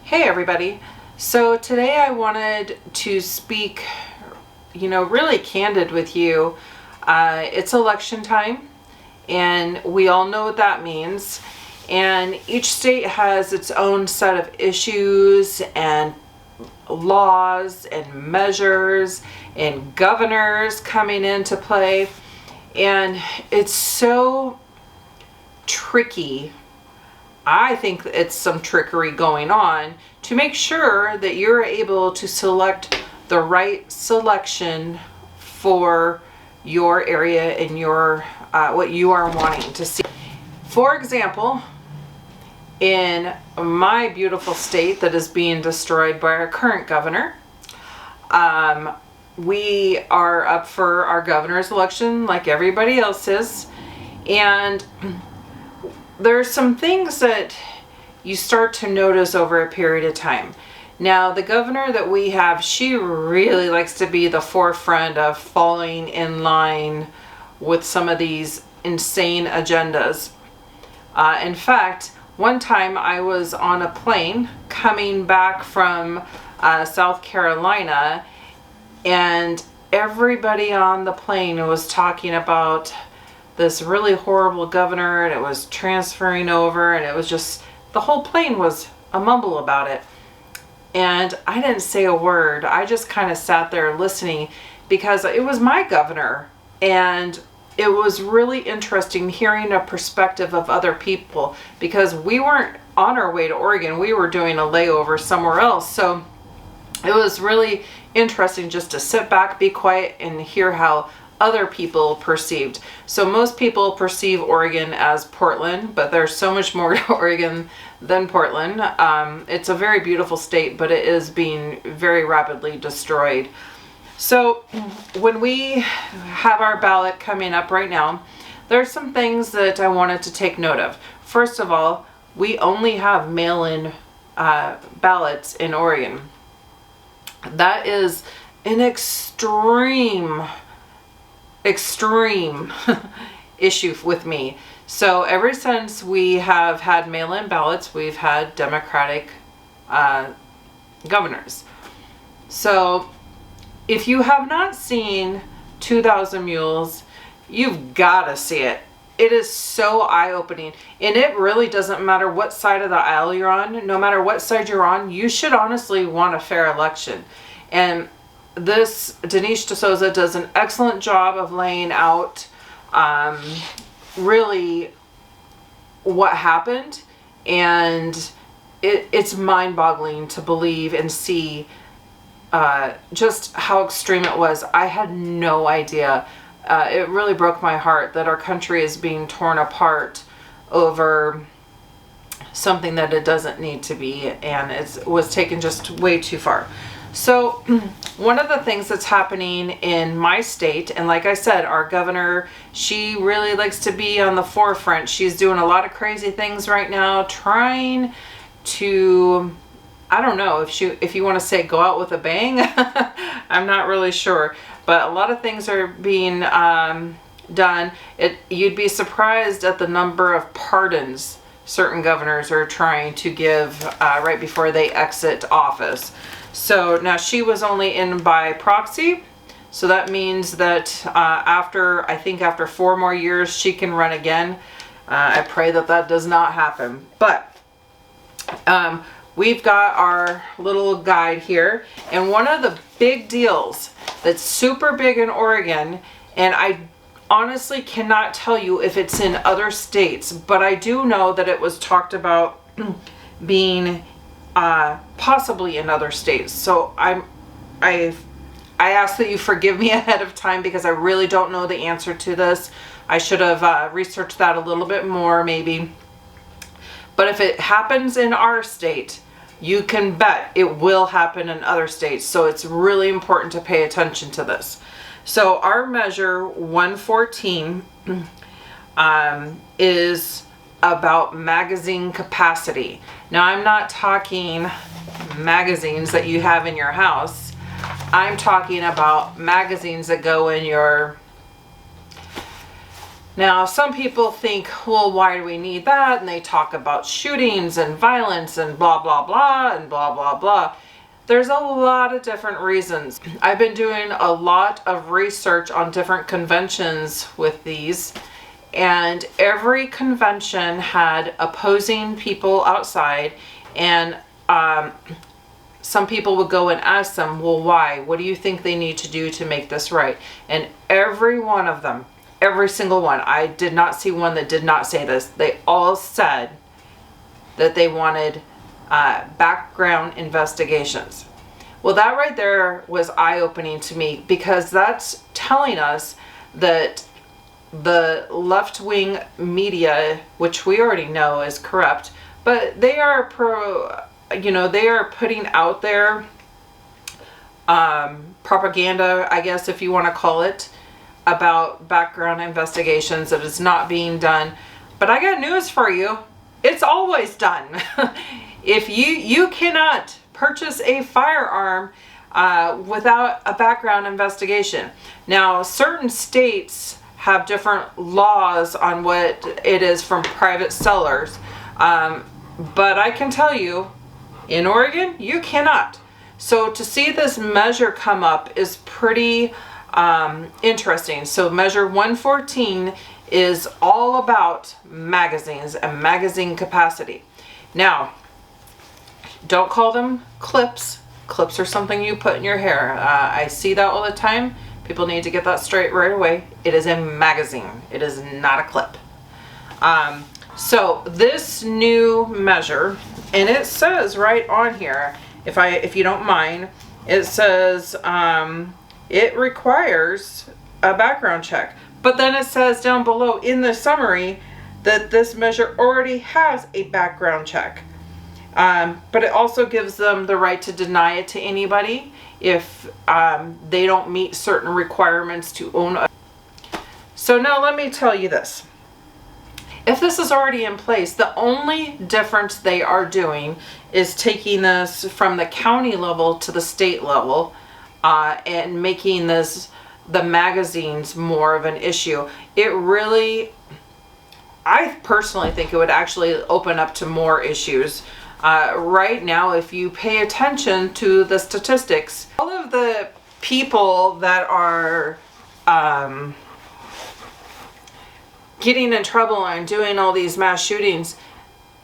Hey everybody. So today I wanted to speak, really candid with you. It's election time and we all know what that means. And each state has its own set of issues and laws and measures and governors coming into play. And it's so tricky. I think it's some trickery going on to make sure that you're able to select the right selection for your area and your what you are wanting to see. For example, in my beautiful state that is being destroyed by our current governor, we are up for our governor's election like everybody else is, and there's some things that you start to notice over a period of time. Now, the governor that we have, she really likes to be the forefront of falling in line with some of these insane agendas. In fact, one time I was on a plane coming back from South Carolina, and everybody on the plane was talking about this really horrible governor, and it was transferring over, and it was just, the whole plane was a mumble about it. And I didn't say a word. I just kind of sat there listening because it was my governor, and it was really interesting hearing a perspective of other people because we weren't on our way to Oregon. We were doing a layover somewhere else. So it was really interesting just to sit back, be quiet, and hear how other people perceived. So most people perceive Oregon as Portland, but there's so much more to Oregon than Portland. It's a very beautiful state, but it is being very rapidly destroyed. So when we have our ballot coming up right now, there's some things that I wanted to take note of. First of all, we only have mail-in ballots in Oregon. That is an extreme issue with me. So ever since we have had mail-in ballots, we've had Democratic governors. So if you have not seen 2,000 Mules, you've got to see it. It is so eye-opening, and it really doesn't matter what side of the aisle you're on. No matter what side you're on, you should honestly want a fair election. And this Denise DeSouza does an excellent job of laying out really what happened, and it's mind-boggling to believe and see just how extreme it was. I had no idea. It really broke my heart that our country is being torn apart over something that it doesn't need to be, and it was taken just way too far. So one of the things that's happening in my state, and like I said, our governor, she really likes to be on the forefront. She's doing a lot of crazy things right now, trying to, I don't know if you want to say go out with a bang. I'm not really sure, but a lot of things are being done. You'd be surprised at the number of pardons certain governors are trying to give right before they exit office. So now she was only in by proxy. So that means that after 4 more years, she can run again. I pray that does not happen. But we've got our little guide here. And one of the big deals that's super big in Oregon, and I honestly cannot tell you if it's in other states, but I do know that it was talked about being possibly in other states. So I ask that you forgive me ahead of time because I really don't know the answer to this. I should have researched that a little bit more maybe. But if it happens in our state, you can bet it will happen in other states. So it's really important to pay attention to this. So our measure 114 is about magazine capacity. Now, I'm not talking magazines that you have in your house. I'm talking about magazines that go in your Now, some people think, well, why do we need that? And they talk about shootings and violence and blah, blah, blah, and blah, blah, blah. There's a lot of different reasons. I've been doing a lot of research on different conventions with these, and every convention had opposing people outside, and some people would go and ask them, well, why? What do you think they need to do to make this right? And every one of them, every single one, I did not see one that did not say this. They all said that they wanted background investigations. Well, that right there was eye-opening to me, because that's telling us that the left-wing media, which we already know is corrupt, but they are they are putting out there propaganda, I guess if you want to call it, about background investigations, that is not being done. But I got news for you. It's always done. If you cannot purchase a firearm without a background investigation. Now, certain states have different laws on what it is from private sellers, but I can tell you, in Oregon, you cannot. So to see this measure come up is pretty interesting. So measure 114 is all about magazines and magazine capacity. Now, don't call them clips. Clips are something you put in your hair. I see that all the time. People need to get that straight right away. It is a magazine. It is not a clip. So this new measure, and it says right on here, if you don't mind, it says it requires a background check. But then it says down below in the summary that this measure already has a background check. But it also gives them the right to deny it to anybody if they don't meet certain requirements to own a. So now let me tell you this. If this is already in place, the only difference they are doing is taking this from the county level to the state level and making the magazines more of an issue. It really, I personally think it would actually open up to more issues. Right now, if you pay attention to the statistics, all of the people that are getting in trouble and doing all these mass shootings,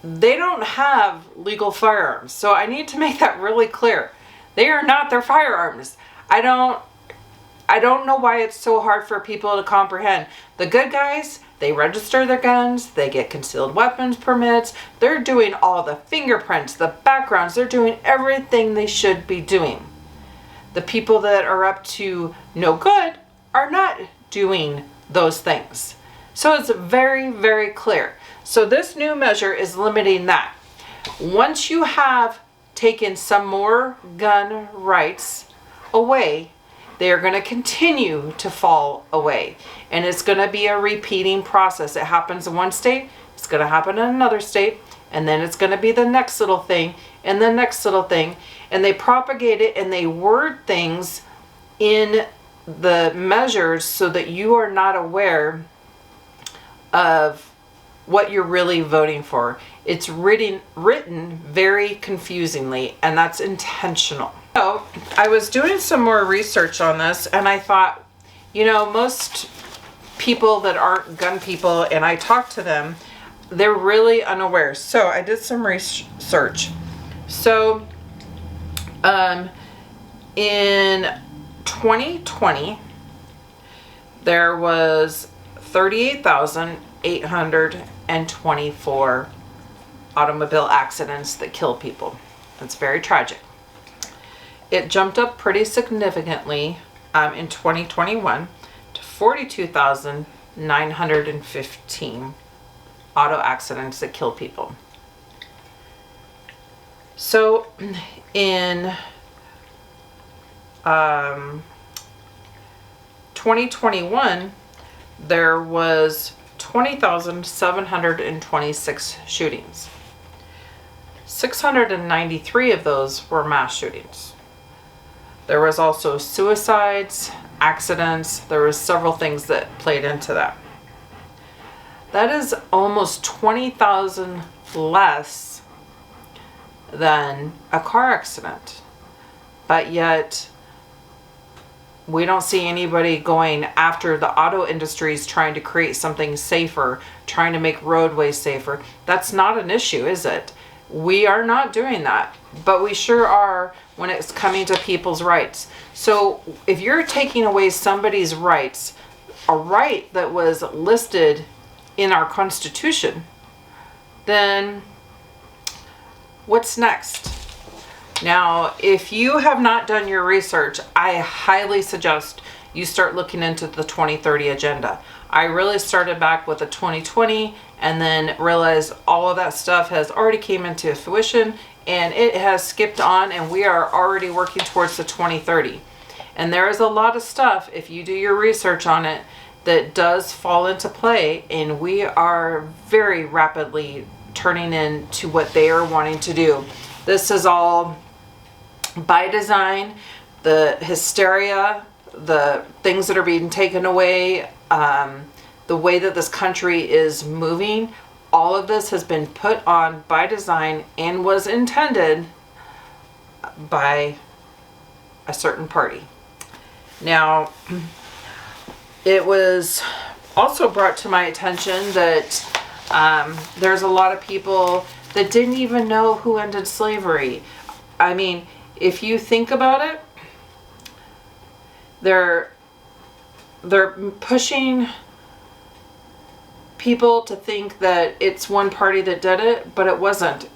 they don't have legal firearms. So I need to make that really clear. They are not their firearms. I don't know why it's so hard for people to comprehend. The good guys, they register their guns, they get concealed weapons permits, they're doing all the fingerprints, the backgrounds, they're doing everything they should be doing. The people that are up to no good are not doing those things. So it's very, very clear. So this new measure is limiting that. Once you have taken some more gun rights away, they are going to continue to fall away. And it's going to be a repeating process. It happens in one state, it's going to happen in another state, and then it's going to be the next little thing, and the next little thing. And they propagate it and they word things in the measures so that you are not aware of what you're really voting for. It's written very confusingly, and that's intentional. So I was doing some more research on this, and I thought, most people that aren't gun people, and I talked to them, they're really unaware. So I did some research. So in 2020, there was 38,824 automobile accidents that kill people. That's very tragic. It jumped up pretty significantly in 2021 to 42,915 auto accidents that kill people. So in 2021, there was 20,726 shootings. 693 of those were mass shootings. There was also suicides, accidents. There was several things that played into that. That is almost 20,000 less than a car accident. But yet, we don't see anybody going after the auto industries trying to create something safer, trying to make roadways safer. That's not an issue, is it? We are not doing that, but we sure are when it's coming to people's rights. So if you're taking away somebody's rights, a right that was listed in our Constitution, then what's next? Now, if you have not done your research, I highly suggest you start looking into the 2030 agenda. I really started back with the 2020 and then realized all of that stuff has already came into fruition and it has skipped on, and we are already working towards the 2030. And there is a lot of stuff, if you do your research on it, that does fall into play, and we are very rapidly turning into what they are wanting to do. This is all by design. The hysteria, the things that are being taken away, the way that this country is moving, all of this has been put on by design and was intended by a certain party. Now, it was also brought to my attention that there's a lot of people that didn't even know who ended slavery. I mean, if you think about it, they're pushing people to think that it's one party that did it, but it wasn't.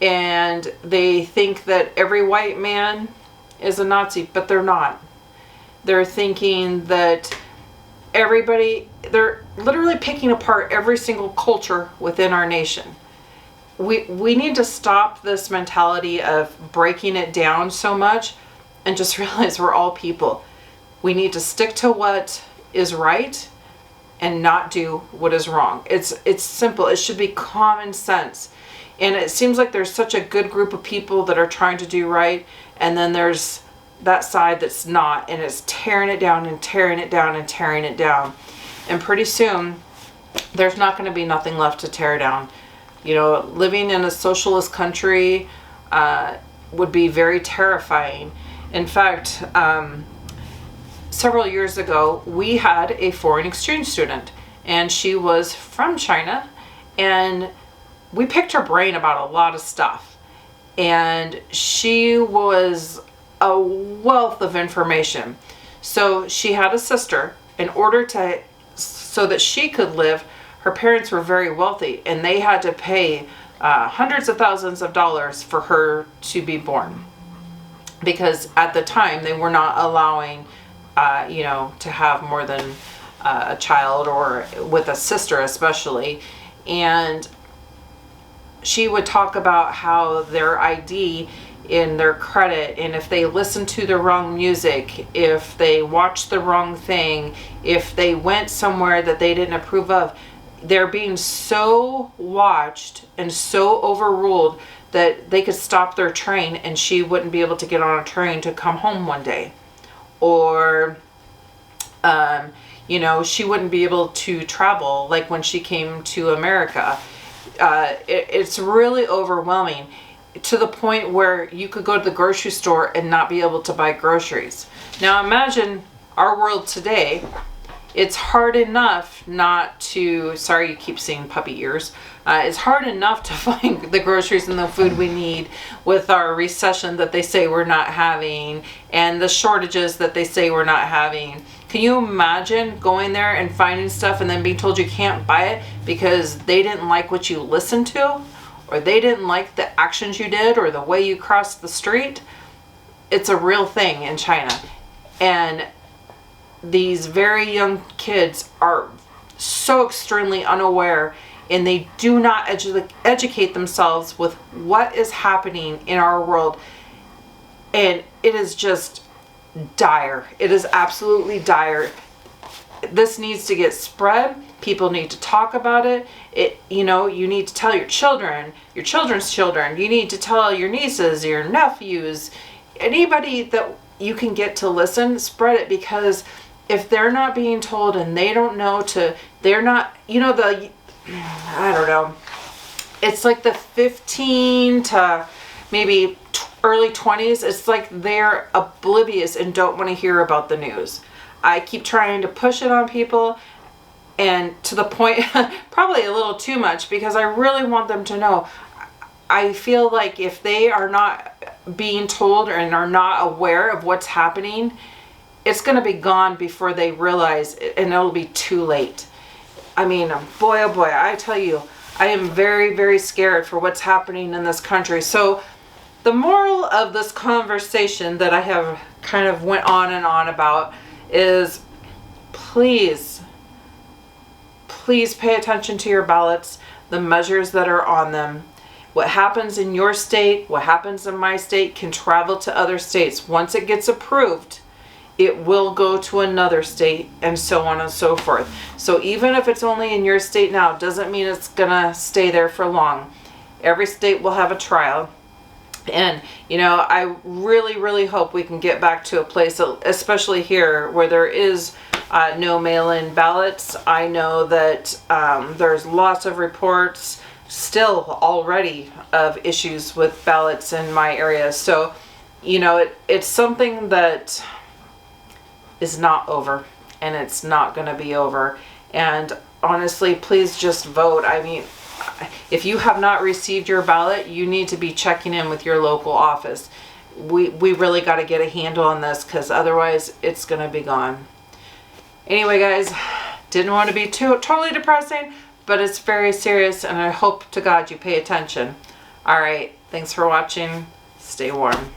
And they think that every white man is a Nazi, but they're not. They're thinking that they're literally picking apart every single culture within our nation. We need to stop this mentality of breaking it down so much and just realize we're all people. We need to stick to what is right and not do what is wrong. It's simple. It should be common sense. And it seems like there's such a good group of people that are trying to do right, and then there's that side that's not, and it's tearing it down and tearing it down and tearing it down. And pretty soon there's not going to be nothing left to tear down. You know, living in a socialist country would be very terrifying. In fact, several years ago, we had a foreign exchange student, and she was from China, and we picked her brain about a lot of stuff. And she was a wealth of information. So she had a sister. So that she could live, her parents were very wealthy, and they had to pay hundreds of thousands of dollars for her to be born, because at the time they were not allowing to have more than a child, or with a sister especially. And she would talk about how their ID in their credit, and if they listened to the wrong music, if they watched the wrong thing, if they went somewhere that they didn't approve of, they're being so watched and so overruled that they could stop their train and she wouldn't be able to get on a train to come home one day. Or she wouldn't be able to travel, like when she came to America. It's really overwhelming, to the point where you could go to the grocery store and not be able to buy groceries. Now imagine our world today. It's hard enough not to, sorry you keep seeing puppy ears. It's hard enough to find the groceries and the food we need with our recession that they say we're not having, and the shortages that they say we're not having. Can you imagine going there and finding stuff and then being told you can't buy it because they didn't like what you listened to, or they didn't like the actions you did, or the way you crossed the street? It's a real thing in China. And these very young kids are so extremely unaware, and they do not educate themselves with what is happening in our world. And it is just dire. It is absolutely dire. This needs to get spread. People need to talk about it. You need to tell your children, your children's children. You need to tell your nieces, your nephews, anybody that you can get to listen. Spread it, because if they're not being told and they don't know they're not, I don't know. It's like the 15 to maybe early 20s. It's like they're oblivious and don't want to hear about the news. I keep trying to push it on people, and to the point, probably a little too much, because I really want them to know. I feel like if they are not being told and are not aware of what's happening, it's going to be gone before they realize, and it'll be too late. I mean, boy, oh boy, I tell you, I am very, very scared for what's happening in this country. So the moral of this conversation that I have kind of went on and on about is, please pay attention to your ballots, the measures that are on them. What happens in your state, what happens in my state can travel to other states. Once it gets approved, it will go to another state, and so on and so forth. So even if it's only in your state now, doesn't mean it's gonna stay there for long. Every state will have a trial. And, I really, really hope we can get back to a place, especially here, where there is no mail-in ballots. I know that there's lots of reports still already of issues with ballots in my area. So, it's something that is not over, and it's not going to be over. And honestly, please just vote. I mean, if you have not received your ballot, you need to be checking in with your local office. We really got to get a handle on this, because otherwise it's going to be gone. Anyway, guys, didn't want to be totally depressing, but it's very serious, and I hope to God you pay attention. All right, thanks for watching. Stay warm.